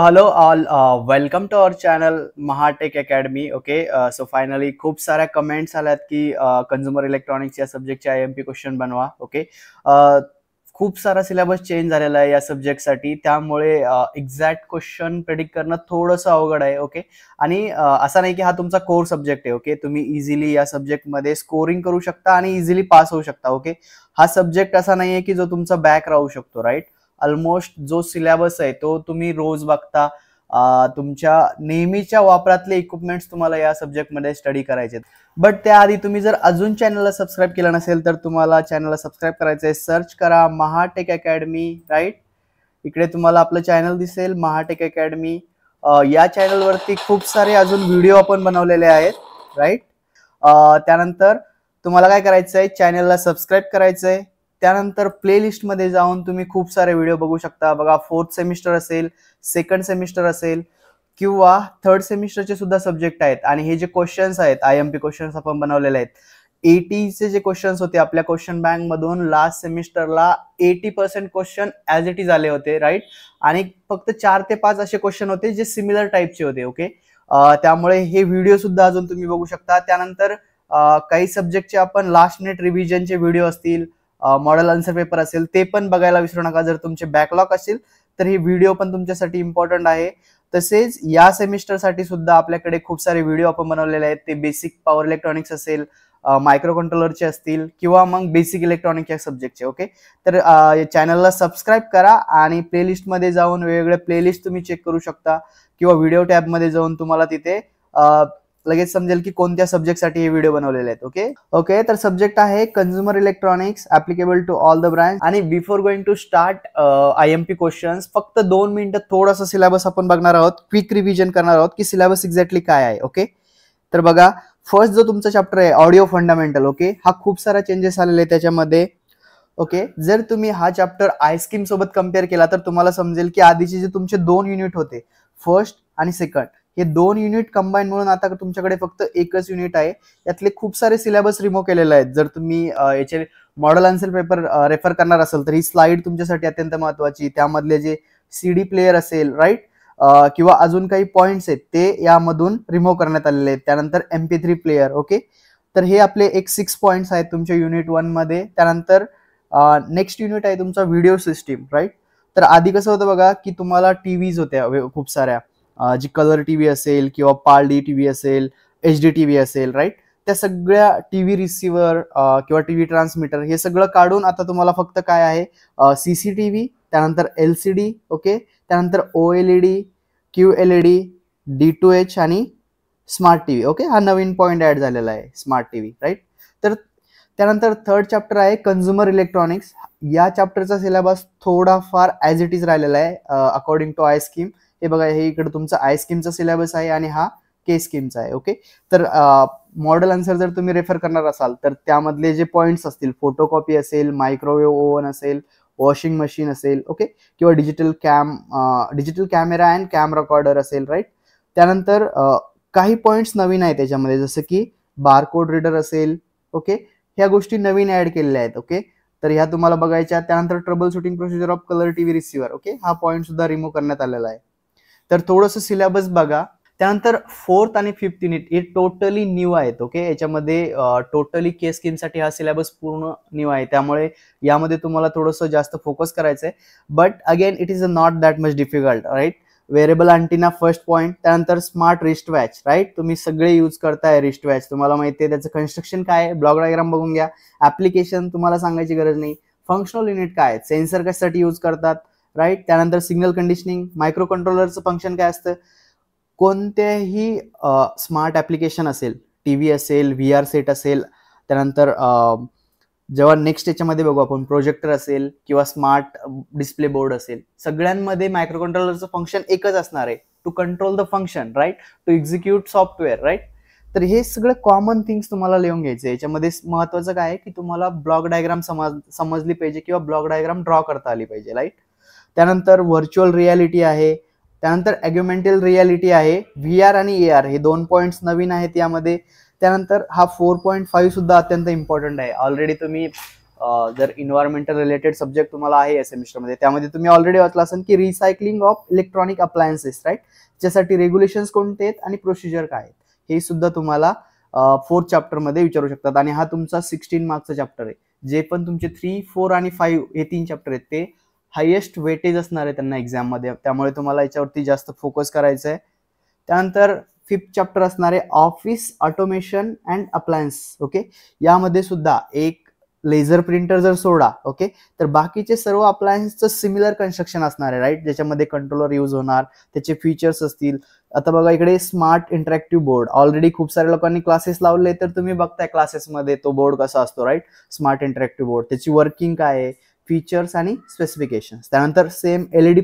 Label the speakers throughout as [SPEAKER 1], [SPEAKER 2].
[SPEAKER 1] hello all, welcome to our channel Mahatech Academy. Okay, so finally खूप साऱ्या comments आल्यात की कंझ्युमर इलेक्ट्रॉनिक्स या सब्जेक्टचे IMP क्वेश्चन बनवा. ओके, खूप सारा सिलेबस चेंज झालेला आहे या सब्जेक्टसाठी, त्यामुळे एक्झॅक्ट क्वेश्चन प्रेडिक्ट करणं थोडंसं अवघड आहे. ओके, आणि असं नाही की हा तुमचा कोर सब्जेक्ट आहे. ओके, तुम्ही इझिली या सब्जेक्टमध्ये स्कोरिंग करू शकता आणि इझिली पास होऊ शकता. ओके, हा सब्जेक्ट असा नाही आहे की जो तुमचा बॅक राहू शकतो. राईट, ऑलमोस्ट जो सिलेबस आहे तो तुम्ही रोज बघता. तुमच्या नेहमीच्या वापरातले इक्विपमेंट्स तुम्हाला या सब्जेक्टमध्ये स्टडी करायचे. बट त्याआधी तुम्ही जर अजून चॅनलला सबस्क्राईब केलं नसेल तर तुम्हाला चॅनलला सबस्क्राईब करायचं आहे. सर्च करा महाटेक अकॅडमी. राईट, इकडे तुम्हाला आपलं चॅनल दिसेल महाटेक अकॅडमी. या चॅनलवरती खूप सारे अजून व्हिडिओ आपण बनवलेले आहेत. राईट, त्यानंतर तुम्हाला काय करायचं आहे, चॅनलला सबस्क्राईब करायचं आहे. त्यानंतर प्लेलिस्ट मध्ये जाऊन तुम्ही खूप सारे व्हिडिओ बघू शकता. बघा, 4th सेमिस्टर असेल, 2nd सेमिस्टर असेल किंवा 3rd सेमिस्टरचे सुद्धा सब्जेक्ट आहेत. आणि हे जे क्वेश्चन्स आहेत, IMP क्वेश्चन्स आपण बनवलेले आहेत. 80चे जे क्वेश्चन्स होते आपल्या क्वेश्चन बँक मधून लास्ट सेमिस्टरला 80% क्वेश्चन ॲज इट इज आले होते. राईट, आणि फक्त 4 ते 5 असे क्वेश्चन होते जे सिमिलर टाईपचे होते. ओके, त्यामुळे हे व्हिडिओ सुद्धा अजून तुम्ही बघू शकता. त्यानंतर काही सब्जेक्टचे आपण लास्ट मिनिट रिव्हिजनचे व्हिडिओ असतील, मॉडेल आन्सर पेपर असेल, ते पण बघायला विसरू नका. जर तुमचे बॅकलॉग असेल तर हे व्हिडिओ पण तुमच्यासाठी इम्पॉर्टंट आहे. तसेच या सेमिस्टरसाठी सुद्धा आपल्याकडे खूप सारे व्हिडिओ आपण बनवलेले आहेत. ते बेसिक पॉवर इलेक्ट्रॉनिक्स असेल, मायक्रो कंट्रोलरचे असतील किंवा मग बेसिक इलेक्ट्रॉनिक या सब्जेक्टचे. ओके, तर चॅनलला सबस्क्राईब करा आणि प्लेलिस्टमध्ये जाऊन वेगवेगळे प्लेलिस्ट तुम्ही चेक करू शकता किंवा व्हिडिओ टॅबमध्ये जाऊन तुम्हाला तिथे लगेच समजेल की कोणत्या सब्जेक्टसाठी हे व्हिडिओ बनवलेले आहेत. ओके, तर सब्जेक्ट आहे consumer electronics applicable to all the brand. आणि before going to start IMP questions, फक्त 2 मिनिटं थोडासा सिलेबस आपण बघणार आहोत, क्विक रिव्हिजन करणार आहोत की सिलेबस एक्झॅक्टली काय आहे. ओके, तर बघा, फर्स्ट जो तुमचा चॅप्टर आहे ऑडिओ फंडामेंटल. ओके, हा खूप सारा चेंजेस आलेले त्याच्यामध्ये. ओके, जर तुम्ही हा चॅप्टर आयस्कीम सोबत कम्पेअर केला तर तुम्हाला समजेल की आधीचे जे तुमचे 2 युनिट होते, फर्स्ट आणि सेकंड, हे 2 युनिट कंबाईन म्हणून आता तुमच्याकडे फक्त एकच युनिट आहे. यातले खूप सारे सिलेबस रिमूव्ह केलेले आहेत. जर तुम्ही याचे मॉडेल आन्सर पेपर रेफर करणार असाल तर ही स्लाइड तुमच्यासाठी अत्यंत महत्वाची. त्यामधले जे CD प्लेयर असेल, राईट, किंवा अजून काही पॉइंट्स आहेत ते यामधून रिमूव्ह करण्यात आलेले आहेत. त्यानंतर MP3 प्लेयर. ओके, तर हे आपले एक 6 पॉइंट्स आहेत तुमच्या युनिट 1 मध्ये. त्यानंतर नेक्स्ट युनिट आहे तुमचा व्हिडिओ सिस्टीम. राईट, तर आधी कसं होतं बघा की तुम्हाला टीव्हीज होत्या खूप साऱ्या, जी कलर टीव्ही असेल किंवा पार्डी टीव्ही असेल, HD टीव्ही असेल. राईट, त्या सगळ्या टीव्ही रिसिव्हर किंवा टीव्ही ट्रान्समीटर हे सगळं काढून आता तुम्हाला फक्त काय आहे, CCTV, त्यानंतर LCD. ओके, त्यानंतर OLED, QLED, D2H आणि स्मार्ट टीव्ही. ओके, हा नवीन पॉइंट ऍड झालेला आहे, स्मार्ट टीव्ही. राईट, तर त्यानंतर 3rd चॅप्टर आहे कंझ्युमर इलेक्ट्रॉनिक्स. या चॅप्टरचा सिलेबस थोडाफार ॲज इट इज राहिलेला आहे अकॉर्डिंग टू आयस्कीम. हे बघा, हे इकडे तुमचा आयस्कीमचा सिलेबस आहे आणि हा के स्कीमचा आहे. ओके, तर मॉडेल आन्सर जर तुम्ही रेफर करणार असाल तर त्यामधले जे पॉइंट्स असतील, फोटोकॉपी असेल, मायक्रोवेव्ह ओव्हन असेल, वॉशिंग मशीन असेल, ओके, किंवा digital camera and cam recorder असेल. राईट, त्यानंतर काही पॉइंट्स नवीन आहेत त्याच्यामध्ये, जसं की बारकोड रीडर असेल. ओके, ह्या गोष्टी नवीन ऍड केलेल्या आहेत. ओके, तर ह्या तुम्हाला बघायच्या. त्यानंतर trouble shooting procedure of colour TV receiver. Okay, हा पॉइंट सुद्धा रिमूव्ह करण्यात आलेला आहे. तर थोडंसं सिलेबस बघा. त्यानंतर 4th आणि 5th युनिट हे टोटली न्यू आहेत. ओके, याच्यामध्ये टोटली के स्कीमसाठी हा सिलेबस पूर्ण न्यू आहे, त्यामुळे यामध्ये तुम्हाला थोडंसं जास्त फोकस करायचं आहे. But again it is not that much difficult. Right, wearable antenna first point. त्यानंतर स्मार्ट रिस्ट वॅच. राईट, तुम्ही सगळे यूज करताय रिस्ट वॅच, तुम्हाला माहिती आहे त्याचं कन्स्ट्रक्शन काय आहे, ब्लॉक डायग्राम बघून घ्या. ऍप्लिकेशन तुम्हाला सांगायची गरज नाही. फंक्शनल युनिट काय आहेत, सेन्सर कशासाठी यूज करतात. राईट, त्यानंतर सिग्नल कंडिशनिंग, मायक्रो कंट्रोलरचं फंक्शन काय असतं. कोणत्याही स्मार्ट ऍप्लिकेशन असेल, टीव्ही असेल, VR सेट असेल, त्यानंतर जेव्हा नेक्स्ट याच्यामध्ये बघू आपण प्रोजेक्टर असेल किंवा स्मार्ट डिस्प्ले बोर्ड असेल, सगळ्यांमध्ये मायक्रो कंट्रोलरचं फंक्शन एकच असणार आहे, to control the function. Right, to execute software. Right, तर हे सगळं कॉमन थिंग्स तुम्हाला लिहून घ्यायचे. याच्यामध्ये महत्वाचं काय आहे की तुम्हाला ब्लॉक डायग्राम समजली पाहिजे किंवा ब्लॉक डायग्राम ड्रॉ करता आली पाहिजे. राईट, त्यानंतर व्हर्च्युअल रियालिटी आहे, त्यानंतर ॲग्युमेंटल रियालिटी आहे, VR आणि AR हे 2 पॉइंट्स नवीन आहेत यामध्ये. त्यानंतर हा 4.5 सुद्धा अत्यंत इम्पॉर्टंट आहे. ऑलरेडी तुम्ही जर इन्व्हायरमेंटल रिलेटेड सब्जेक्ट तुम्हाला आहे या सेमिस्टरमध्ये, त्यामध्ये तुम्ही ऑलरेडी वाचला असेल की recycling of electronic appliances, right. त्याच्यासाठी रेग्युलेशन्स कोणते आहेत आणि प्रोसिजर काय आहेत हे सुद्धा तुम्हाला 4th चॅप्टरमध्ये विचारू शकतात. आणि हा तुमचा 16 मार्क्सचा चॅप्टर आहे. जे पण तुमचे 3, 4 आणि 5 हे 3 चॅप्टर आहेत ते हायेस्ट वेटेज असणार आहे त्यांना एक्झाममध्ये, त्यामुळे तुम्हाला याच्यावरती जास्त फोकस करायचं आहे. त्यानंतर 5th चॅप्टर असणार आहे office automation and appliance. Okay, यामध्ये सुद्धा एक लेझर प्रिंटर जर सोडा, ओके, तर बाकीचे सर्व अप्लायन्सचं सिमिलर कन्स्ट्रक्शन असणार आहे, राईट. ज्याच्यामध्ये कंट्रोलर यूज होणार, त्याचे फीचर्स असतील. आता बघा इकडे स्मार्ट इंटरॅक्टिव्ह बोर्ड, ऑलरेडी खूप साऱ्या लोकांनी क्लासेस लावले, तर तुम्ही बघताय क्लासेसमध्ये तो बोर्ड कसा असतो, राईट. स्मार्ट इंटरॅक्टिव्ह बोर्ड, त्याची वर्किंग काय आहे, फीचर्स आणि स्पेसिफिकेशन्स. त्यानंतर same LED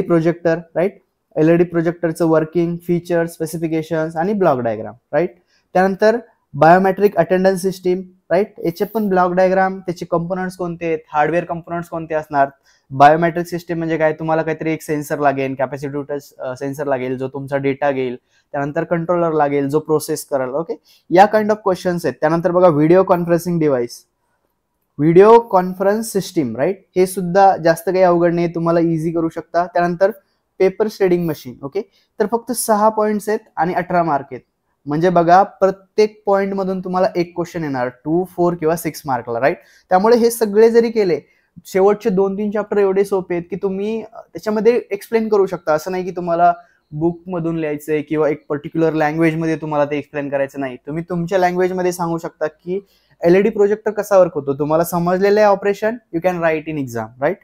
[SPEAKER 1] projector, right. LED प्रोजेक्टरचं वर्किंग, फीचर्स, स्पेसिफिकेशन्स आणि ब्लॉक डायग्राम, राईट. त्यानंतर बायोमेट्रिक अटेंडन्स सिस्टीम, राईट. याचे पण ब्लॉक डायग्राम, त्याचे कंपोनंट्स कोणते आहेत, हार्डवेअर कंपोनंट्स कोणते असणार. बायोमेट्रिक सिस्टीम म्हणजे काय, तुम्हाला काहीतरी एक सेन्सर लागेल, कॅपॅसिटिव्ह टच सेन्सर लागेल जो तुमचा डेटा घेईल. त्यानंतर कंट्रोलर लागेल जो प्रोसेस करेल. ओके, या काइंड ऑफ क्वेश्चन्स आहेत. त्यानंतर बघा video conferencing device, video conference system, right. हे सुद्धा जास्त काही अवघड नाही, तुम्हाला इझी करू शकता. त्यानंतर पेपर शेडिंग मशीन, ओके, तर फक्त 6 पॉईंट्स आहेत आणि 18 मार्क आहेत. म्हणजे बघा प्रत्येक पॉईंट मधून तुम्हाला एक क्वेश्चन येणार 2, 4 किंवा 6 मार्कला, राईट. त्यामुळे हे सगळे जरी केले, शेवटचे 2-3 चॅप्टर एवढे सोपे आहेत की तुम्ही त्याच्यामध्ये एक्सप्लेन करू शकता. असं नाही की तुम्हाला बुक मधून लिहायचंय किंवा एक पर्टिक्युलर लँग्वेज मध्ये तुम्हाला ते एक्सप्लेन करायचं नाही. तुम्ही तुमच्या लँग्वेजमध्ये सांगू शकता की एलईडी प्रोजेक्टर कसा वर्क होतो, तुम्हाला समजलेलं आहे operation, you can write in exam, right.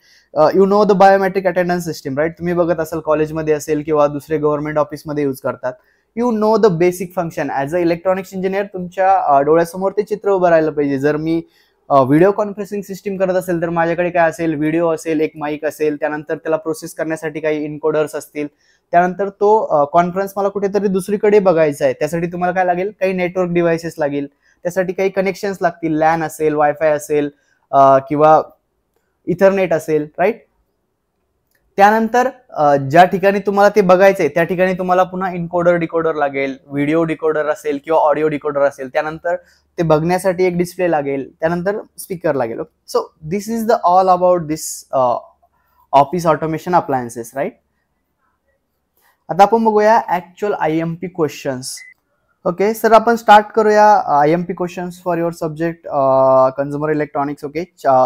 [SPEAKER 1] You know the biometric attendance system, right. तुम्ही बघत असाल कॉलेजमध्ये असेल किंवा दुसरे गव्हर्नमेंट ऑफिसमध्ये यूज करतात. You know the basic function. As a electronics engineer तुमच्या डोळ्यासमोर ते चित्र उभं राहिलं पाहिजे. जर मी व्हिडिओ कॉन्फरन्सिंग सिस्टीम करत असेल तर माझ्याकडे काय असेल, व्हिडिओ असेल, एक माईक असेल, त्यानंतर त्याला प्रोसेस करण्यासाठी काही इनकोडर्स असतील. त्यानंतर तो कॉन्फरन्स मला कुठेतरी दुसरीकडे बघायचा आहे, त्यासाठी तुम्हाला काय लागेल, काही नेटवर्क डिव्हाइसेस लागेल, त्यासाठी काही कनेक्शन्स लागतील, लॅन असेल, वायफाय असेल किंवा इथरनेट असेल, राईट. त्यानंतर ज्या ठिकाणी तुम्हाला ते बघायचंय त्या ठिकाणी तुम्हाला पुन्हा इनकोडर डिकोडर लागेल, व्हिडिओ डिकोडर असेल किंवा ऑडिओ डिकोडर असेल. त्यानंतर ते बघण्यासाठी एक डिस्प्ले लागेल, त्यानंतर स्पीकर लागेल. So this is the all about this office automation appliances, right. आता आपण बघूया actual IMP questions. Okay, sir आपण स्टार्ट करूया IMP questions for your subject consumer electronics. Okay,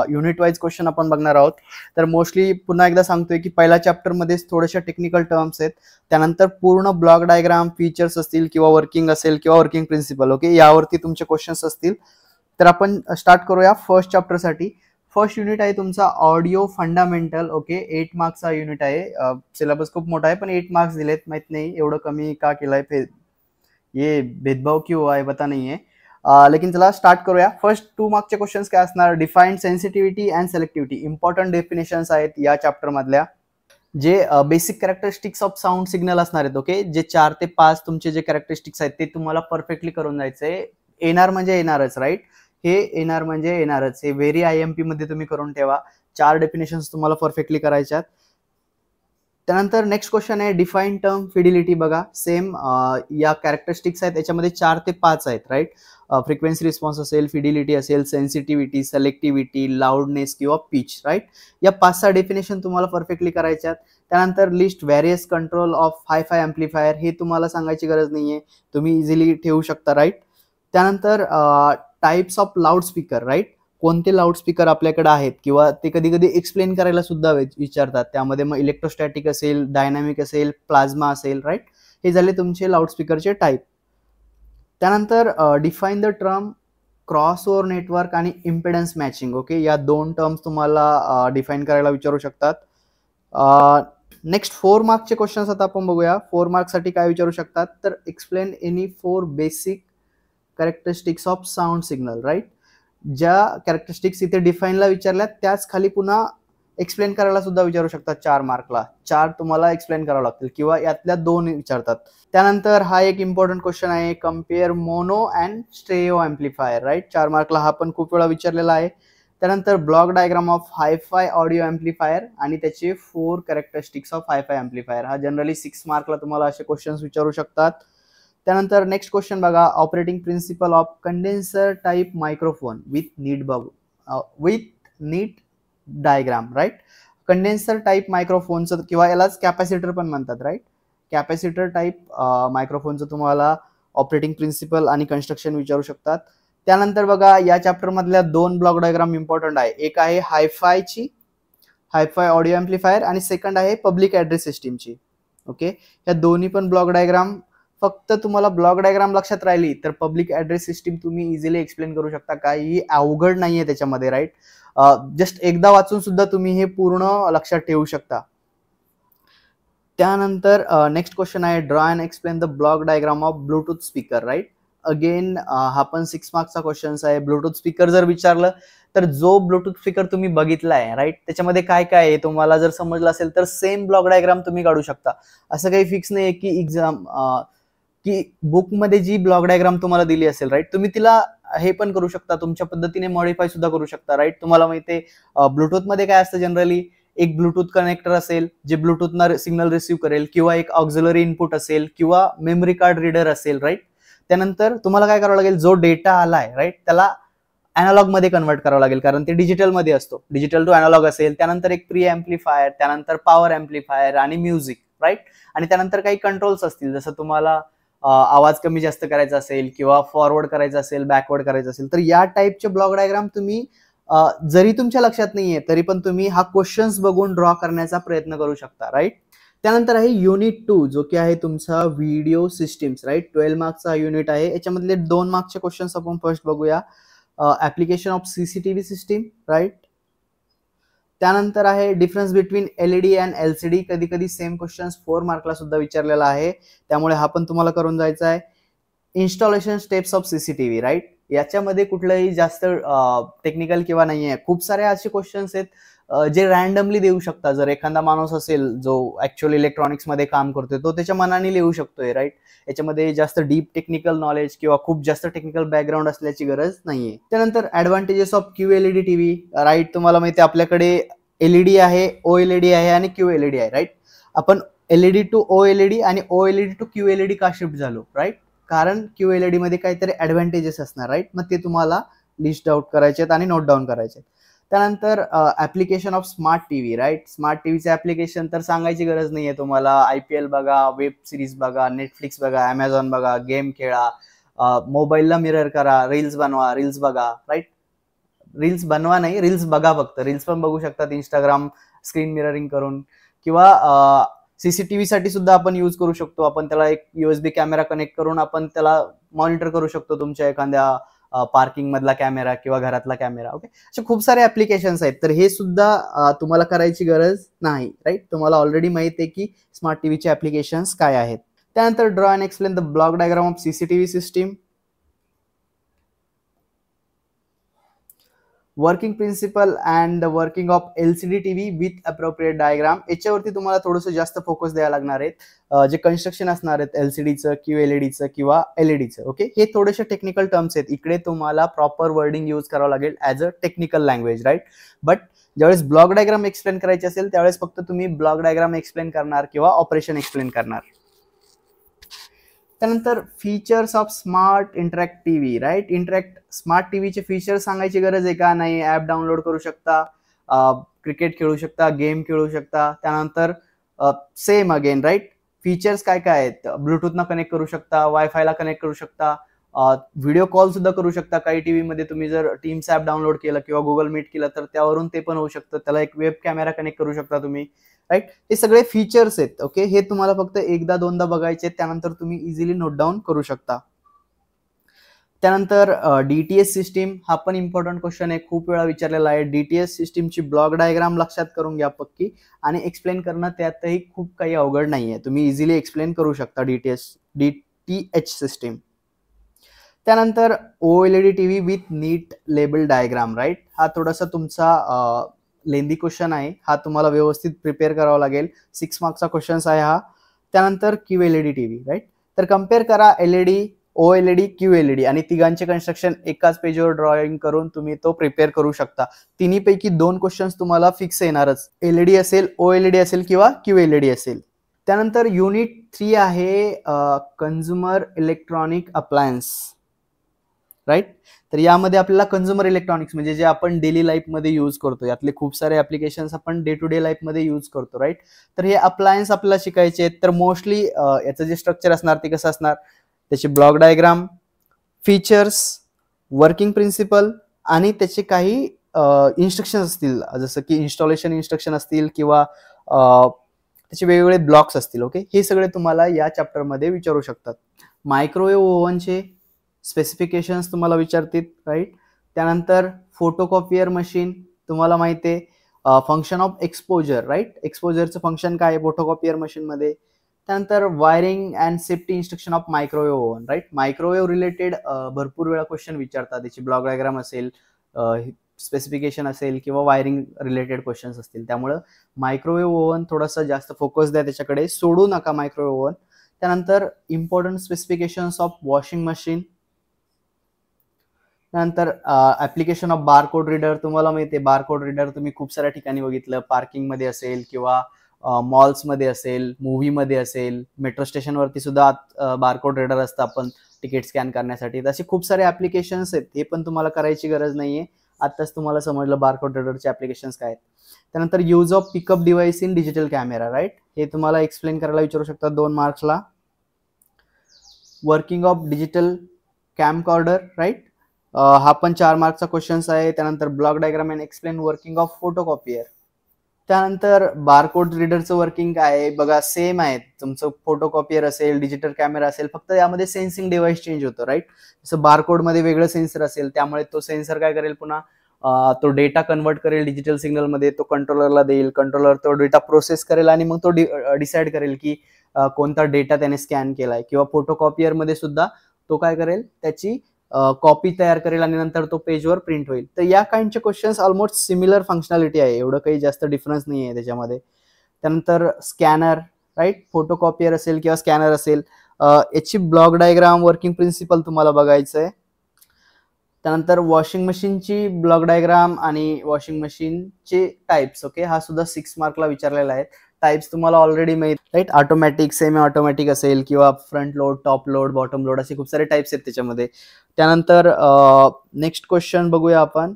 [SPEAKER 1] unit wise question आपण बघणार आहोत. तर मोस्टली पुन्हा एकदा सांगतोय की पहिल्या चॅप्टरमध्येच थोड्याशा टेक्निकल टर्म्स आहेत, त्यानंतर पूर्ण ब्लॉक डायग्राम, फीचर्स असतील किंवा वर्किंग असेल किंवा वर्किंग प्रिन्सिपल, ओके, यावरती तुमचे क्वेश्चन्स असतील. तर आपण स्टार्ट करूया फर्स्ट चॅप्टरसाठी. फर्स्ट युनिट आहे तुमचा ऑडिओ फंडामेंटल. ओके, 8 मार्क्सचा युनिट आहे. सिलेबस खूप मोठा आहे पण 8 मार्क्स दिलेत, माहित नाही एवढं कमी का केलंय, ये भेदभाव क्यों आहे पता नहीं है. लेकिन चला स्टार्ट करूया. फर्स्ट 2 मार्क्सचे क्वेश्चन्स काय असणार, defined sensitivity and selectivity. Important definitions आहेत या चॅप्टर मधल्या. जे basic characteristics of sound signal असणार आहेत. ओके, जे 4 ते 5 तुमचे जे कॅरेक्टरिस्टिक्स आहेत ते तुम्हाला परफेक्टली करून जायचंय. येणार म्हणजे येणारच, राईट. हे येणार म्हणजे येणारच, हे व्हेरी आयएमपी मध्ये तुम्ही करून ठेवा. 4 डेफिनेशन्स तुम्हाला परफेक्टली करायच्यात. त्यानंतर नेक्स्ट क्वेश्चन आहे डिफाईन टर्म फिडिलिटी. बघा सेम या कॅरेक्टरिस्टिक्स आहेत, याच्यामध्ये 4 ते 5 आहेत, राईट. फ्रिक्वेन्सी रिस्पॉन्स असेल, फिडिलिटी असेल, सेन्सिटिव्हिटी, सेलेक्टिव्हिटी, लाऊडनेस किंवा पिच, राईट. या 5-6 डेफिनेशन तुम्हाला परफेक्टली करायच्यात. त्यानंतर list various control of hi-fi amplifier, हे तुम्हाला सांगायची गरज नाहीये, तुम्ही इझिली ठेवू शकता, राईट. त्यानंतर types of loud speaker, right. कोणते लाऊडस्पीकर आपल्याकडे आहेत किंवा ते कधी कधी एक्सप्लेन करायला सुद्धा विचारतात. त्यामध्ये मग इलेक्ट्रोस्टॅटिक असेल, डायनामिक असेल, प्लाझ्मा असेल, राईट. हे झाले तुमचे लाऊडस्पीकरचे टाईप. त्यानंतर define the term cross over network आणि इम्पेडन्स मॅचिंग. ओके, या 2 टर्म्स तुम्हाला डिफाईन करायला विचारू शकतात. नेक्स्ट 4 मार्क्सचे क्वेश्चन्स आता आपण बघूया. 4 मार्क्ससाठी काय विचारू शकतात, तर explain any 4 basic characteristics of sound signal, right. ज्या कॅरेक्टरिस्टिक्स इथे डिफाईनला विचारल्यात त्याच खाली पुन्हा एक्सप्लेन करायला सुद्धा विचारू शकतात. 4 मार्कला 4 तुम्हाला एक्सप्लेन करावं लागतील किंवा यातल्या 2 विचारतात. त्यानंतर हा एक इम्पॉर्टंट क्वेश्चन आहे, compare mono and stereo amplifier, right. 4 मार्कला हा पण खूप वेळा विचारलेला आहे. त्यानंतर block diagram of hi-fi audio amplifier आणि त्याचे 4 कॅरेक्टरिस्टिक्स ऑफ हाय-फाय अँप्लिफायर. हा जनरली 6 मार्कला तुम्हाला असे क्वेश्चन्स विचारू शकतात. त्यानंतर नेक्स्ट क्वेश्चन बघा, operating principle of condenser type microphone with need bug. With neat diagram, right. Condenser type मायक्रोफोनचं किंवा यालाच कॅपॅसिटर पण म्हणतात, राईट. कॅपॅसिटर टाईप मायक्रोफोनचं तुम्हाला ऑपरेटिंग प्रिन्सिपल आणि कन्स्ट्रक्शन विचारू शकतात. त्यानंतर बघा या चॅप्टर मधल्या 2 ब्लॉक डायग्राम इम्पॉर्टंट आहे. एक आहे हायफाय ऑडिओ एम्प्लिफायर आणि सेकंड आहे पब्लिक ऍड्रेस सिस्टीमची. ओके, या दोन्ही पण ब्लॉक डायग्राम, फक्त तुम्हाला ब्लॉक डायग्राम लक्षात राहिली तर पब्लिक ऍड्रेस सिस्टीम तुम्ही इझिली एक्सप्लेन करू शकता. काही अवघड नाहीये त्याच्यामध्ये, राईट. जस्ट एकदा वाचून सुद्धा तुम्ही हे पूर्ण लक्षात ठेवू शकता. त्यानंतर नेक्स्ट क्वेश्चन आहे draw and explain the block diagram of Bluetooth speaker, right. Again हा पण 6 मार्क्सचा क्वेश्चन आहे. ब्लूटूथ स्पीकर जर विचारलं तर जो ब्लूटूथ स्पीकर तुम्ही बघितलाय, राईट, त्याच्यामध्ये काय काय आहे तुम्हाला जर समजलं असेल तर सेम ब्लॉक डायग्राम तुम्ही काढू शकता. असं काही फिक्स नाही आहे की एक्झाम की बुकमध्ये जी ब्लॉक डायग्राम तुम्हाला दिली असेल, राईट, तुम्ही तिला हे पण करू शकता, तुमच्या पद्धतीने मॉडिफाय सुद्धा करू शकता, राईट. तुम्हाला माहिती आहे ब्लूटूथ मध्ये काय असतं, जनरली एक ब्लूटूथ कनेक्टर असेल जे ब्लूटूथनं सिग्नल रिसीव्ह करेल, किंवा एक ऑक्झिलरी इनपुट असेल, किंवा मेमरी कार्ड रीडर असेल, राईट. त्यानंतर तुम्हाला काय करावं लागेल, जो डेटा आलाय, राईट, त्याला अॅनालॉग मध्ये कन्वर्ट करावं लागेल, कारण ते डिजिटल मध्ये असतो. डिजिटल टू अॅनालॉग असेल, त्यानंतर एक प्री एम्प्लिफायर, त्यानंतर पॉवर एम्प्लिफायर आणि म्युझिक, राईट. आणि त्यानंतर काही कंट्रोल्स असतील, जसं तुम्हाला आवाज कमी जास्त करायचा असेल, किंवा फॉरवर्ड करायचा असेल, बॅकवर्ड करायचा असेल, तर या टाईपचे ब्लॉक डायग्राम तुम्ही जरी तुमच्या लक्षात नाहीये तरी पण तुम्ही हा क्वेश्चन्स बघून ड्रॉ करण्याचा प्रयत्न करू शकता, राईट. त्यानंतर आहे युनिट 2, जो की आहे तुमचा व्हिडिओ सिस्टीम्स, राईट. 12 मार्क्सचा युनिट आहे. याच्यामधले 2 मार्क्सचे क्वेश्चन्स आपण फर्स्ट बघूया. Application of CCTV system, right. त्यानंतर आहे difference between LED and LCD. कधी कधी सेम क्वेश्चन्स 4 मार्कला सुद्धा विचारलेला आहे, त्यामुळे हा पण तुम्हाला करून जायचा आहे. Installation steps of CCTV, right. याच्यामध्ये कुठलंही जास्त टेक्निकल किंवा नाही आहे. खूप सारे असे क्वेश्चन्स आहेत जे रॅन्डमली देऊ शकता. जर एखादा माणूस असेल जो ऍक्च्युअली इलेक्ट्रॉनिक्स मध्ये काम करतोय, तो त्याच्या मनाने लिहू शकतोय, राईट. याच्यामध्ये जास्त डीप टेक्निकल नॉलेज किंवा खूप जास्त टेक्निकल बॅकग्राऊंड असल्याची गरज नाहीये. त्यानंतर advantages of QLED TV, right. तुम्हाला माहिती आहे आपल्याकडे एलईडी आहे, ओएलईडी आहे आणि क्यूएलईडी आहे, राईट. आपण एलईडी टू ओएलईडी आणि ओएलईडी टू क्यूएलईडी का शिफ्ट झालो, राईट. कारण क्यूएलईडी मध्ये काहीतरी ऍडव्हान्टेजेस असणार, राईट. मग ते तुम्हाला लिस्ट आउट करायचे आहेत आणि नोट डाऊन करायचे आहेत. त्यानंतर application of smart TV, right. Smart टीव्हीचे ऍप्लिकेशन तर सांगायची गरज नाहीये तुम्हाला. आयपीएल बघा, वेब सिरीज बघा, नेटफ्लिक्स बघा, अमेझॉन बघा, गेम खेळा, मोबाईलला मिरर करा, रील्स बनवा, रील्स बघा, राईट. रील्स बनवा नाही, रील्स बघा. फक्त रील्स पण बघू शकतात इंस्टाग्राम स्क्रीन मिररिंग करून, किंवा सीसीटीव्ही साठी सुद्धा आपण यूज करू शकतो. आपण त्याला एक यूएसबी कॅमेरा कनेक्ट करून आपण त्याला मॉनिटर करू शकतो, तुमच्या एखाद्या पार्किंग मधला कॅमेरा किंवा घरातला कॅमेरा. ओके, असे खूप सारे ऍप्लिकेशन्स आहेत. तर हे सुद्धा तुम्हाला करायची गरज नाही, राईट. तुम्हाला ऑलरेडी माहिती आहे की स्मार्ट टीव्हीचे ऍप्लिकेशन्स काय आहेत. त्यानंतर draw and explain the block diagram of CCTV system. Working principle and the working of LCD TV with appropriate diagram. याच्यावरती तुम्हाला थोडंसं जास्त फोकस द्यायला लागणार आहेत. जे कन्स्ट्रक्शन असणार आहेत एलसीडीचं, क्यूएलईडीचं किंवा एलईडीचं, ओके, हे थोडेसे टेक्निकल टर्म्स आहेत. इकडे तुम्हाला प्रॉपर वर्डिंग यूज करावं लागेल as a technical language, right. But ज्यावेळेस ब्लॉक डायग्राम एक्सप्लेन करायची असेल त्यावेळेस फक्त तुम्ही ब्लॉक डायग्राम एक्सप्लेन करणार किंवा ऑपरेशन एक्सप्लेन करणार. त्यानंतर features of smart interact TV, right. Smart टीव्हीचे फीचर्स सांगायची गरज आहे का? नाही. ऍप डाउनलोड करू शकता, क्रिकेट खेळू शकता, गेम खेळू शकता. त्यानंतर सेम अगेन, राईट. फीचर्स काय काय आहेत? ब्लूटूथनं कनेक्ट करू शकता, वायफायला कनेक्ट करू शकता, व्हिडिओ कॉल सुद्धा करू शकता. काही टीव्ही मध्ये तुम्ही जर टीम्स ऍप डाउनलोड केलं किंवा गुगल मीट केलं तर त्यावरून ते पण होऊ शकतं. त्याला एक वेब कॅमेरा कनेक्ट करू शकता तुम्ही, राईट. हे सगळे फीचर्स आहेत. ओके, हे तुम्हाला फक्त एकदा दोनदा बघायचे, त्यानंतर तुम्ही इझिली नोट डाऊन करू शकता. त्यानंतर डीटीएस सिस्टीम, हा पण इम्पॉर्टंट क्वेश्चन आहे, खूप वेळा विचारलेला आहे. डीटीएस सिस्टीमची ब्लॉक डायग्राम लक्षात करून घ्या पक्की, आणि एक्सप्लेन करणं त्यातही खूप काही अवघड नाहीये. तुम्ही इझिली एक्सप्लेन करू शकता डीटीएच सिस्टीम. त्यानंतर OLED TV with neat label diagram, right. हा थोडासा तुमचा लेंदी क्वेश्चन आहे, हा तुम्हाला व्यवस्थित प्रिपेअर करावा लागेल. 6 मार्क्सचा क्वेश्चन आहे हा. त्यानंतर क्यूएलईडी टीव्ही, राईट. तर कम्पेअर करा एलईडी, ओएलईडी, क्यूएलईडी, आणि तिघांचे कन्स्ट्रक्शन एकाच पेजवर ड्रॉइंग करून तुम्ही तो प्रिपेअर करू शकता. तिन्हीपैकी 2 क्वेश्चन्स तुम्हाला फिक्स येणारच, एलईडी असेल, ओएलईडी असेल किंवा क्यूएलईडी असेल. त्यानंतर युनिट 3 आहे कन्झ्युमर इलेक्ट्रॉनिक अप्लायन्स. राईट. तर यामध्ये आपल्याला कंझ्युमर इलेक्ट्रॉनिक्स म्हणजे जे आपण डेली लाईफमध्ये यूज करतो, यातले खूप सारे ऍप्लिकेशन्स आपण डे टू डे लाईफमध्ये यूज करतो, राईट. तर हे अप्लायन्स आपल्याला शिकायचे आहेत. तर मोस्टली याचं जे स्ट्रक्चर असणार ते कसं असणार, त्याची block diagram, features, working principle आणि त्याचे काही इन्स्ट्रक्शन असतील, जसं की इन्स्टॉलेशन इन्स्ट्रक्शन असतील किंवा त्याचे वेगवेगळे ब्लॉक्स असतील. ओके, हे सगळे तुम्हाला या चॅप्टरमध्ये विचारू शकतात. मायक्रोवेव्ह ओव्हनचे स्पेसिफिकेशन्स तुम्हाला विचारतील, राईट. त्यानंतर फोटोकॉपियर मशीन तुम्हाला माहिती आहे, फंक्शन ऑफ एक्सपोजर, राईट. एक्सपोजरचं फंक्शन काय आहे फोटोकॉपियर मशीनमध्ये. त्यानंतर wiring and safety instruction of microwave oven, right. Microwave related भरपूर वेळा क्वेश्चन विचारतात, त्याची ब्लॉक डायग्राम असेल, स्पेसिफिकेशन असेल किंवा वायरिंग रिलेटेड क्वेश्चन्स असतील. त्यामुळं मायक्रोवेव्ह ओव्हन थोडासा जास्त फोकस द्या त्याच्याकडे, सोडू नका मायक्रोवेव्ह ओव्हन. त्यानंतर important specifications of washing machine. त्यानंतर ऍप्लिकेशन ऑफ बारकोड रीडर. तुम्हाला माहिती आहे बारकोड रीडर तुम्ही खूप साऱ्या ठिकाणी बघितलं, पार्किंग मध्ये असेल किंवा मॉल्समध्ये असेल, मूव्हीमध्ये असेल, मेट्रो स्टेशनवरती सुद्धा बारकोड रीडर असतं आपण तिकीट स्कॅन करण्यासाठी. असे खूप सारे ऍप्लिकेशन्स आहेत, हे पण तुम्हाला करायची गरज नाहीये. आताच तुम्हाला समजलं बारकोड रीडरचे ऍप्लिकेशन्स काय आहेत. त्यानंतर use of pickup device in digital camera, right. हे तुम्हाला एक्सप्लेन करायला विचारू शकतात 2 मार्क्सला. Working of digital camcorder, right. हा पण 4 मार्क्सचा क्वेश्चन्स आहे. त्यानंतर block diagram and explain working of photocopier. त्यानंतर बारकोड रीडरचं वर्किंग काय आहे बघा, सेम आहे. तुमचं फोटोकॉपियर असेल, डिजिटल कॅमेरा असेल, फक्त यामध्ये सेन्सिंग डिव्हाइस चेंज होतं, राईट. जसं बारकोडमध्ये वेगळं सेन्सर असेल, त्यामुळे तो सेन्सर काय करेल, पुन्हा तो डेटा कन्वर्ट करेल डिजिटल सिग्नलमध्ये, तो कंट्रोलरला देईल, कंट्रोलर तो डेटा प्रोसेस करेल आणि मग तो डिसाईड करेल की कोणता डेटा त्याने स्कॅन केलाय. किंवा फोटोकॉपियर मध्ये सुद्धा तो काय करेल, त्याची कॉपी तयार करेल आणि नंतर तो पेजवर प्रिंट होईल. तर या काइंडचे क्वेश्चन्स ऑलमोस्ट सिमिलर फंक्शनॅलिटी आहे, एवढं काही जास्त डिफरन्स नाही आहे त्याच्यामध्ये. त्यानंतर स्कॅनर, राईट. फोटोकॉपियर असेल किंवा स्कॅनर असेल, याची ब्लॉक डायग्राम, वर्किंग प्रिन्सिपल तुम्हाला बघायचं आहे. त्यानंतर वॉशिंग मशीनची ब्लॉक डायग्राम आणि वॉशिंग मशीनचे टाइप्स. ओके, हा सुद्धा 6 मार्कला विचारलेला आहे. टाइप्स तुम्हाला ऑलरेडी माहित, राईट. ऑटोमॅटिक, सेमी ऑटोमॅटिक असेल किंवा front load, top load, bottom load, असे खूप सारे टाइप्स आहेत त्याच्यामध्ये. त्यानंतर नेक्स्ट क्वेश्चन बघूया आपण.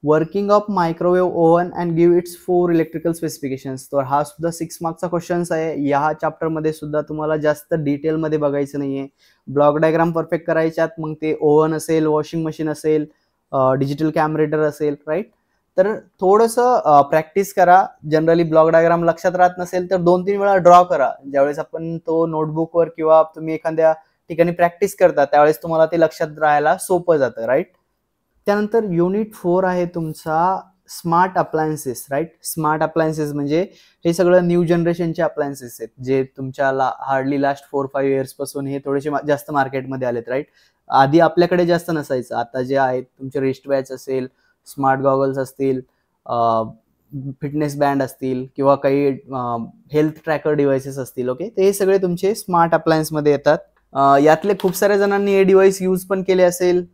[SPEAKER 1] Working of microwave oven and give it's 4 electrical specifications. तर हा सुद्धा 6 मार्क्सचा क्वेश्चन आहे. या चॅप्टर मध्ये सुद्धा तुम्हाला जास्त डिटेलमध्ये बघायचं नाहीये. ब्लॉक डायग्राम परफेक्ट करायच्यात, मग ते ओव्हन असेल, वॉशिंग मशीन असेल, डिजिटल कॅमेरा असेल, राईट. तर थोडंसं प्रॅक्टिस करा. जनरली ब्लॉक डायग्राम लक्षात राहत नसेल तर 2-3 वेळा ड्रॉ करा. ज्यावेळेस आपण तो नोटबुकवर किंवा तुम्ही एखाद्या ठिकाणी प्रॅक्टिस करता त्यावेळेस तुम्हाला ते लक्षात राहायला सोपं जातं, राईट. त्यानंतर युनिट 4 आहे तुमचा smart appliances, right. Smart appliances म्हणजे हे सगळं न्यू जनरेशनचे अप्लायन्सेस आहेत, जे तुमच्या हार्डली लास्ट 4-5 इयर्स पासून हे थोडेसे जास्त मार्केटमध्ये आलेत, राईट. आधी आपल्याकडे जास्त नसायचं, आता जे आहेत तुमचे रिस्ट वॉच असेल, स्मार्ट गॉगल्स असतील, फिटनेस बँड असतील किंवा काही हेल्थ ट्रॅकर डिव्हाइसेस असतील. ओके, ते हे सगळे तुमचे स्मार्ट अप्लायन्स मध्ये येतात. यातले खूप साऱ्या जणांनी हे डिव्हाइस यूज पण केले असेल.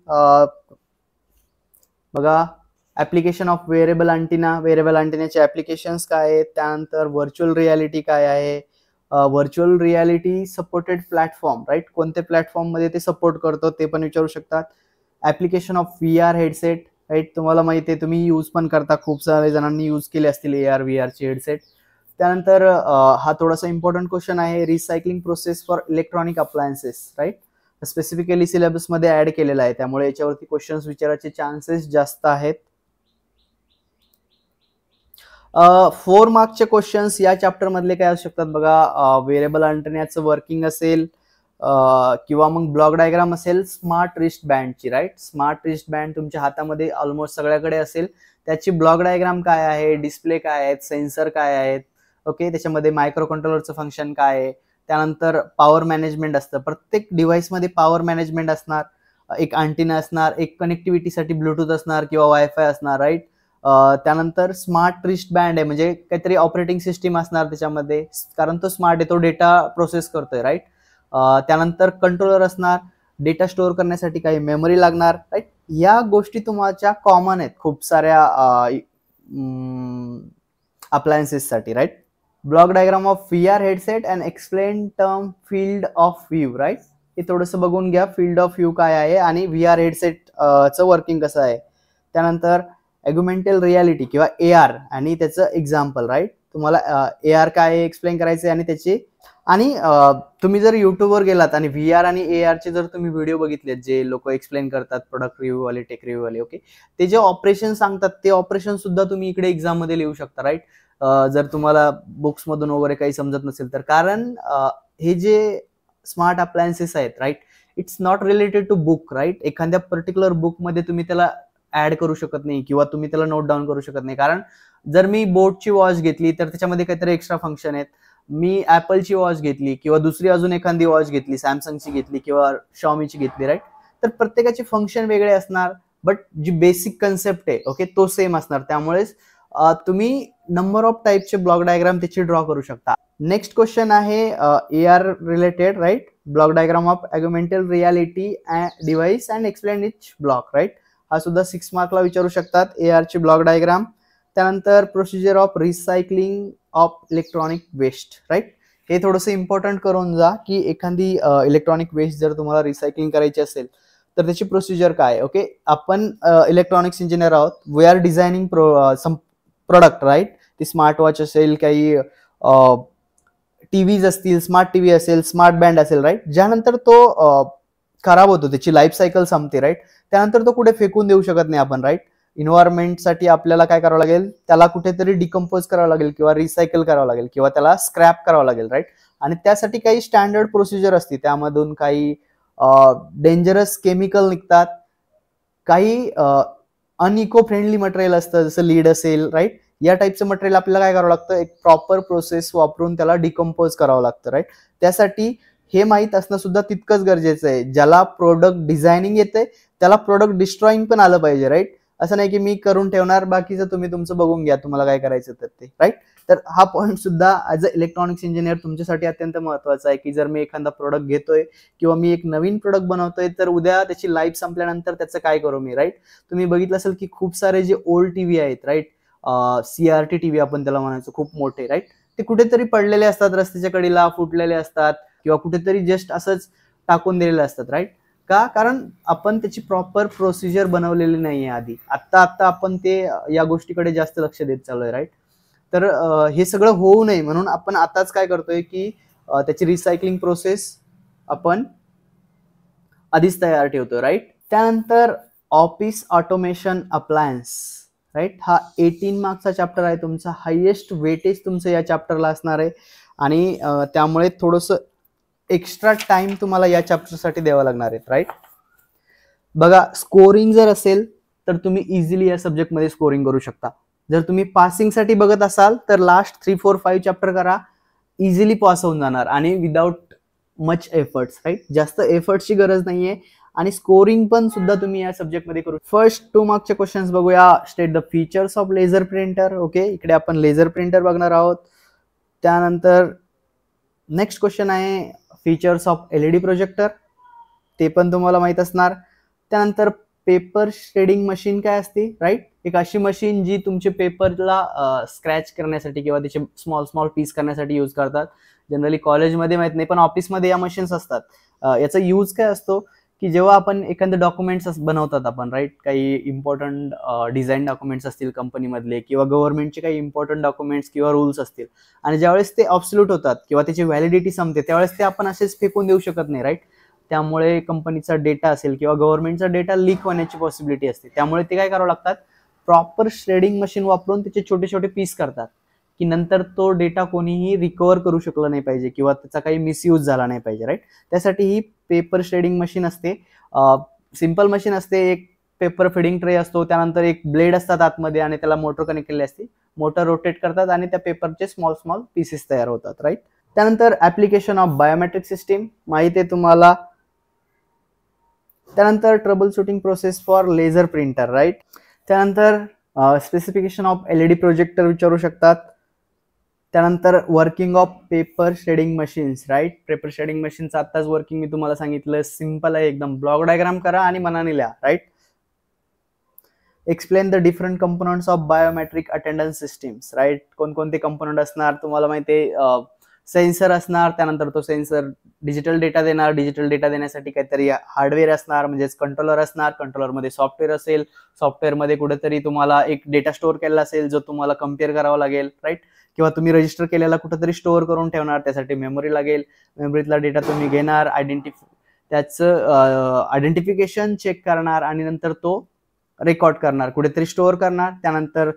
[SPEAKER 1] बघा, application of wearable antenna. Wearable अँटिनाचे ऍप्लिकेशन्स काय आहेत. त्यानंतर व्हर्च्युअल रियालिटी काय आहे. Virtual reality supported platform, right. कोणते प्लॅटफॉर्म मध्ये ते सपोर्ट करतो ते पण विचारू शकतात. Application of VR headset, right. तुम्हाला माहिती आहे, तुम्ही यूज पण करता, खूप सारे जणांनी यूज केले असतील AR VR चे हेडसेट. त्यानंतर हा थोडासा इम्पॉर्टंट क्वेश्चन आहे, recycling process for electronic appliances, right. Specifically syllabus मध्ये ऍड केलेला आहे, त्यामुळे याच्यावरती क्वेश्चन्स विचारायचे चान्सेस जास्त आहेत. 4 मार्क्सचे क्वेश्चन्स या चॅप्टर मधले काय असू शकतात बघा. वेरिएबल अँटेनाचं वर्किंग असेल, किंवा मग ब्लॉक डायग्राम असेल, स्मार्ट रिस्ट बँडची, राईट. स्मार्ट रिस्ट बँड तुमच्या हातामध्ये ऑलमोस्ट सगळ्याकडे असेल, त्याची ब्लॉक डायग्राम काय आहे, डिस्प्ले काय आहेत, सेन्सर काय आहेत. ओके, त्याच्यामध्ये मायक्रो कंट्रोलरचं फंक्शन काय आहे. त्यानंतर पॉवर मॅनेजमेंट असतं, प्रत्येक डिव्हाइसमध्ये पॉवर मॅनेजमेंट असणार, एक अँटिना असणार, एक कनेक्टिव्हिटीसाठी ब्लूटूथ असणार किंवा वायफाय असणार, राईट. त्यानंतर स्मार्ट रिस्ट बँड आहे, म्हणजे काहीतरी ऑपरेटिंग सिस्टीम असणार त्याच्यामध्ये, कारण तो स्मार्ट आहे, तो डेटा प्रोसेस करतोय, राईट. त्यानंतर कंट्रोलर असणार, डेटा स्टोअर करण्यासाठी काही मेमरी लागणार, राईट. या गोष्टी तुमच्या कॉमन आहेत खूप साऱ्या अप्लायन्सेससाठी, right. Block diagram of VR headset and explain term field of view, right. हे थोडंसं बघून घ्या, फील्ड ऑफ व्ह्यू काय आहे आणि VR हेडसेट चं वर्किंग कसं आहे. त्यानंतर ॲग्युमेंटल रियालिटी किंवा AR आणि त्याचं एक्झाम्पल, राईट. तुम्हाला AR काय एक्सप्लेन करायचं आणि त्याची आणि तुम्ही जर युट्यूबवर गेलात आणि VR आणि AR चे जर तुम्ही व्हिडिओ बघितलेत, जे लोक एक्सप्लेन करतात प्रोडक्ट रिव्ह्यू वाले, टेक रिव्ह्यू वाले, ओके, ते जे ऑपरेशन सांगतात ते ऑपरेशन सुद्धा तुम्ही इकडे एक्झाम मध्ये लिहू शकता, राईट. जर तुम्हाला बुक्स मधून वगैरे काही समजत नसेल तर, कारण हे जे स्मार्ट अप्लायन्सेस आहेत, right, it's not related to book, right. एखाद्या पर्टिक्युलर बुक मध्ये तुम्ही त्याला ऍड करू शकत नाही किंवा तुम्ही त्याला नोट डाऊन करू शकत नाही. कारण जर मी बोटची वॉच घेतली तर त्याच्यामध्ये काहीतरी एक्स्ट्रा फंक्शन आहेत. मी ऍपलची वॉच घेतली किंवा दुसरी अजून एखादी वॉच घेतली, सॅमसंगची घेतली किंवा शॉमीची घेतली, राईट, तर प्रत्येकाचे फंक्शन वेगळे असणार, बट जी बेसिक कन्सेप्ट आहे, ओके, तो सेम असणार. त्यामुळेच तुम्ही नंबर ऑफ टाईपचे ब्लॉक डायग्राम त्याची ड्रॉ करू शकता. नेक्स्ट क्वेश्चन आहे AR related, right. Block diagram of augmental reality device and explain each block, right. हा सुद्धा 6 मार्कला विचारू शकतात, AR ची ब्लॉक डायग्राम. त्यानंतर procedure of recycling of electronic waste, right. हे थोडंसं इम्पॉर्टंट करून जा की एखादी इलेक्ट्रॉनिक वेस्ट जर तुम्हाला रिसायकलिंग करायची असेल तर त्याची प्रोसिजर काय. ओके, आपण इलेक्ट्रॉनिक्स इंजिनियर आहोत. We are designing product, right. ती स्मार्ट वॉच असेल, काही टीव्हीज असतील, स्मार्ट टीव्ही असेल, स्मार्ट बँड असेल, राईट. ज्यानंतर तो खराब होतो, त्याची लाईफ सायकल संपते, राईट. त्यानंतर तो कुठे फेकून देऊ शकत नाही आपण, राईट. इन्व्हायरमेंटसाठी आपल्याला काय करावं लागेल, त्याला कुठेतरी डिकम्पोज करावं लागेल किंवा रिसायकल करावं लागेल किंवा त्याला स्क्रॅप करावं लागेल, राईट. आणि त्यासाठी काही स्टँडर्ड प्रोसिजर असते, त्यामधून काही डेंजरस केमिकल निघतात, काही अनइको फ्रेंडली मटेरियल असतं, जसं लीड असेल, राईट. या टाईपचं मटेरियल आपल्याला काय करावं लागतं, एक प्रॉपर प्रोसेस वापरून त्याला डिकम्पोज करावं लागतं, राईट. त्यासाठी हे माहीत असणं सुद्धा तितकंच गरजेचं आहे. ज्याला प्रोडक्ट डिझायनिंग येते त्याला प्रोडक्ट डिस्ट्रॉईंग पण आलं पाहिजे, राईट. असं नाही की मी करून ठेवणार, बाकीचं तुम्ही तुमचं बघून घ्या, तुम्हाला काय करायचं तर ते, राईट. तर हा पॉईंट सुद्धा ऍज अ इलेक्ट्रॉनिक्स इंजिनियर तुमच्यासाठी अत्यंत महत्वाचा आहे की जर मी एखादा प्रोडक्ट घेतोय किंवा मी एक नवीन प्रोडक्ट बनवतोय तर उद्या त्याची लाईफ संपल्यानंतर त्याचं काय करू मी, राईट. तुम्ही बघितलं असेल की खूप सारे जे ओल्ड टीव्ही आहेत, राईट, CRT टीव्ही आपण त्याला म्हणायचो, खूप मोठे, राईट, ते कुठेतरी पडलेले असतात, रस्त्याच्या कडेला फुटलेले असतात किंवा कुठेतरी जस्ट असंच टाकून दिलेले असतात, राईट. का, कारण आपण त्याची प्रॉपर प्रोसिजर बनवलेली नाहीये आधी. आत्ता आपण ते या गोष्टीकडे जास्त लक्ष देत चाललोय, राईट. तर हे सगळं होऊ नये म्हणून आपण आताच काय करतोय की त्याची रिसायकलिंग प्रोसेस आपण आधीच तयार ठेवतोय, राईट. त्यानंतर ऑफिस ऑटोमेशन अप्लायन्स, राईट. हा 18 मार्क्सचा चॅप्टर आहे तुमचा, हायेस्ट वेटेज तुमचं या चॅप्टरला असणार आहे आणि त्यामुळे थोडंसं एक्स्ट्रा टाइम तुम्हाला या चॅप्टरसाठी द्यावा लागणार आहे, राईट. बघा, स्कोरिंग जर असेल तर तुम्ही इझिली या सब्जेक्टमध्ये स्कोरिंग करू शकता. जर तुम्ही पासिंगसाठी बघत असाल तर लास्ट 3, 4, 5 चॅप्टर करा, इझिली पास होऊन जाणार आणि विदाउट मच एफर्ट्स, राईट. जास्त एफर्ट्सची गरज नाहीये आणि स्कोरिंग पण सुद्धा तुम्ही या सब्जेक्टमध्ये करू. फर्स्ट 2 मार्क्सचे क्वेश्चन्स बघूया. State the features of laser printer. Okay, इकडे आपण लेझर प्रिंटर बघणार आहोत. त्यानंतर नेक्स्ट क्वेश्चन आहे फीचर्स ऑफ LED प्रोजेक्टर, ते पण तुम्हाला माहित असणार. त्यानंतर पेपर शेडिंग मशीन काय असते, राईट. एक अशी मशीन जी तुमचे पेपरला स्क्रॅच करण्यासाठी किंवा त्याचे स्मॉल पीस करण्यासाठी यूज करतात. जनरली कॉलेजमध्ये माहित नाही पण ऑफिसमध्ये या मशीन्स असतात. याचा यूज काय असतो की जेव्हा आपण एखादं डॉक्युमेंट्स बनवतात आपण, राईट, काही इम्पॉर्टंट डिझाईन डॉक्युमेंट्स असतील कंपनीमधले किंवा गव्हर्नमेंटचे काही इम्पॉर्टंट डॉक्युमेंट्स किंवा रूल्स असतील आणि ज्यावेळेस ते ऑब्सोल्यूट होतात किंवा त्याची व्हॅलिडिटी संपते त्यावेळेस ते आपण असेच फेकून देऊ शकत नाही, राईट. त्यामुळे कंपनीचा डेटा असेल किंवा गव्हर्नमेंटचा डेटा लीक होण्याची पॉसिबिलिटी असते. त्यामुळे ते काय करावं लागतात, प्रॉपर श्रेडिंग मशीन वापरून त्याचे छोटे छोटे पीस करतात की नंतर तो डेटा कोणीही रिकव्हर करू शकला नाही पाहिजे किंवा त्याचा काही मिसयूज झाला नाही पाहिजे, राईट. त्यासाठी ही पेपर श्रेडिंग मशीन असते. सिंपल मशीन असते, एक पेपर फिडिंग ट्रे असतो, त्यानंतर एक ब्लेड असतात आतमध्ये आणि त्याला मोटर कनेक्ट केलेली असते. मोटर रोटेट करतात आणि त्या पेपरचे स्मॉल पीसेस तयार होतात, राईट. त्यानंतर ऍप्लिकेशन ऑफ बायोमेट्रिक सिस्टीम माहिती आहे तुम्हाला. त्यानंतर troubleshooting process for laser printer, right. त्यानंतर स्पेसिफिकेशन ऑफ LED प्रोजेक्टर विचारू शकतात. त्यानंतर working of paper shredding machines, right. Paper shredding मशीनचं आत्ताच वर्किंग मी तुम्हाला सांगितलं, सिंपल आहे एकदम. ब्लॉक डायग्राम करा आणि मनाने लिहा, right. Explain the different components of biometric attendance systems, right. कोणकोणते कंपोनंट असणार तुम्हाला माहिती आहे. सेन्सर असणार, त्यानंतर तो सेन्सर डिजिटल डेटा देणार, डिजिटल डेटा देण्यासाठी काहीतरी हार्डवेअर असणार म्हणजेच कंट्रोलर असणार, कंट्रोलरमध्ये सॉफ्टवेअर असेल, सॉफ्टवेअरमध्ये कुठेतरी तुम्हाला एक डेटा स्टोअर केलेला असेल जो तुम्हाला कम्पेअर करावा लागेल, राईट, किंवा तुम्ही रजिस्टर केलेला कुठेतरी स्टोअर करून ठेवणार, त्यासाठी मेमरी लागेल, मेमरीतला डेटा तुम्ही घेणार, त्याचं आयडेंटिफिकेशन चेक करणार आणि नंतर तो रेकॉर्ड करणार, कुठेतरी स्टोअर करणार. त्यानंतर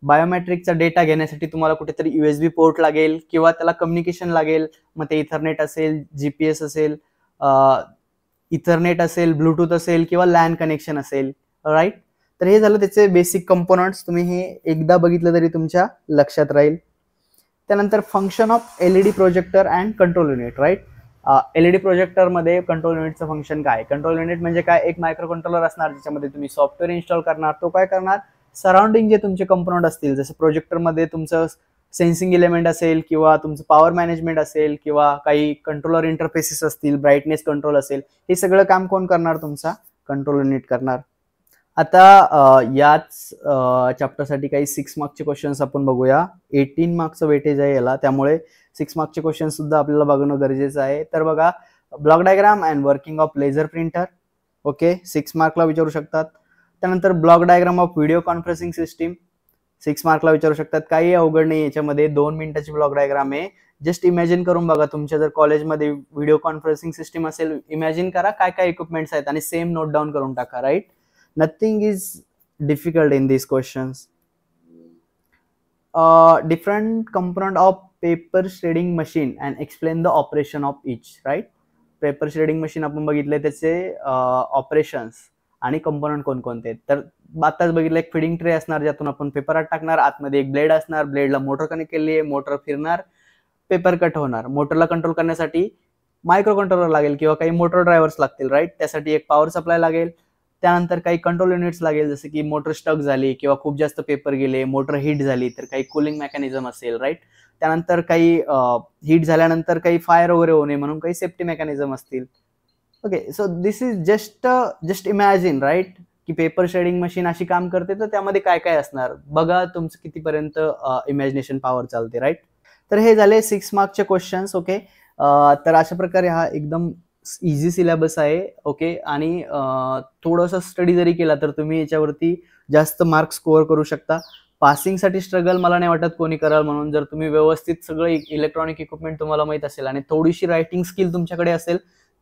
[SPEAKER 1] बायोमेट्रिकचा डेटा घेण्यासाठी तुम्हाला कुठेतरी USB पोर्ट लागेल किंवा त्याला कम्युनिकेशन लागेल, मग ते इथरनेट असेल, GPS असेल, इथरनेट असेल, ब्लूटूथ असेल किंवा लॅन कनेक्शन असेल, राईट. तर हे झालं त्याचे बेसिक कंपोनंट्स. तुम्ही हे एकदा बघितलं तरी तुमच्या लक्षात राहील. त्यानंतर function of LED projector and control unit, right. LED प्रोजेक्टरमध्ये कंट्रोल युनिटचं फंक्शन काय? कंट्रोल युनिट म्हणजे काय? एक मायक्रो कंट्रोलर असणार ज्याच्यामध्ये तुम्ही सॉफ्टवेअर इन्स्टॉल करणार. तो काय करणार? सराउंडिंग जे तुमचे कंपोनंट असतील, जसं प्रोजेक्टरमध्ये तुमचं सेन्सिंग एलिमेंट असेल किंवा तुमचं पॉवर मॅनेजमेंट असेल किंवा काही कंट्रोलर इंटरफेसेस असतील, ब्राईटनेस कंट्रोल असेल, हे सगळं काम कोण करणार? तुमचा कंट्रोल युनिट करणार. आता याच चॅप्टरसाठी काही 6 मार्क्सचे क्वेश्चन्स आपण बघूया. 18 मार्क्सचं वेटेज आहे याला, त्यामुळे 6 मार्क्सचे क्वेश्चन सुद्धा आपल्याला बघणं गरजेचं आहे. तर बघा, block diagram and working of laser printer, okay, 6 मार्कला विचारू शकतात. त्यानंतर block diagram of video conferencing system 6 मार्कला विचारू शकतात. काही अवघड नाही याच्यामध्ये, 2 मिनिटाची ब्लॉक डायग्राम आहे. जस्ट इमॅजिन करून बघा, तुमच्या जर कॉलेजमध्ये व्हिडिओ कॉन्फरन्सिंग सिस्टीम असेल, इमॅजिन करा काय काय इक्विपमेंट्स आहेत आणि सेम नोट डाऊन करून टाका, right. Nothing is difficult in this questions. Different component of paper shredding machine and explain the operation of each, right. Paper shredding machine आपण बघितले, त्याचे ऑपरेशन्स आणि कंपोनंट कोणकोणते. तर आताच बघितलं, एक फिडिंग ट्रे असणार ज्यातून आपण पेपर आत टाकणार, आतमध्ये एक ब्लेड असणार, ब्लेडला मोटर कनेक्ट केली आहे, मोटर फिरणार, पेपर कट होणार. मोटरला कंट्रोल करण्यासाठी मायक्रो कंट्रोलर लागेल किंवा काही मोटर ड्रायव्हर्स लागतील, राईट. त्यासाठी एक पॉवर सप्लाय लागेल. त्यानंतर काही कंट्रोल युनिट्स लागेल, जसे की मोटर स्टक झाली किंवा खूप जास्त पेपर गेले, मोटर हीट झाली तर काही कूलिंग मेकॅनिझम असेल, राईट. त्यानंतर काही हीट झाल्यानंतर काही फायर वगैरे होणे म्हणून काही सेफ्टी मेकॅनिझम असतील. Okay, so this is just imagine, right, की पेपर शेडिंग मशीन अशी काम करते, तर त्यामध्ये काय काय असणार बघा, तुमचं कितीपर्यंत इमॅजिनेशन पॉवर चालते, राईट. तर हे झाले 6 मार्क्सचे क्वेश्चन्स, ओके. तर अशा प्रकारे हा एकदम इझी सिलेबस आहे, ओके. आणि थोडंसं स्टडी जरी केला तर तुम्ही याच्यावरती जास्त मार्क्स स्कोअर करू शकता. पासिंगसाठी स्ट्रगल मला नाही वाटत कोणी कराल, म्हणून जर तुम्ही व्यवस्थित सगळं इलेक्ट्रॉनिक इक्विपमेंट तुम्हाला माहित असेल आणि थोडीशी रायटिंग स्किल तुमच्याकडे असेल,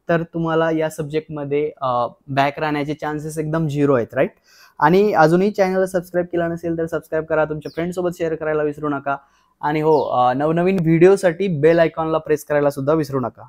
[SPEAKER 1] तर तुम्हाला या सब्जेक्टमध्ये बॅक राहण्याचे चान्सेस एकदम 0 आहेत, राईट. आणि अजूनही चॅनलला सबस्क्राईब केला नसेल तर सबस्क्राईब करा, तुमच्या फ्रेंड्ससोबत शेअर करायला विसरू नका. आणि हो, नवनवीन व्हिडिओसाठी बेल आयकॉनला प्रेस करायला सुद्धा विसरू नका.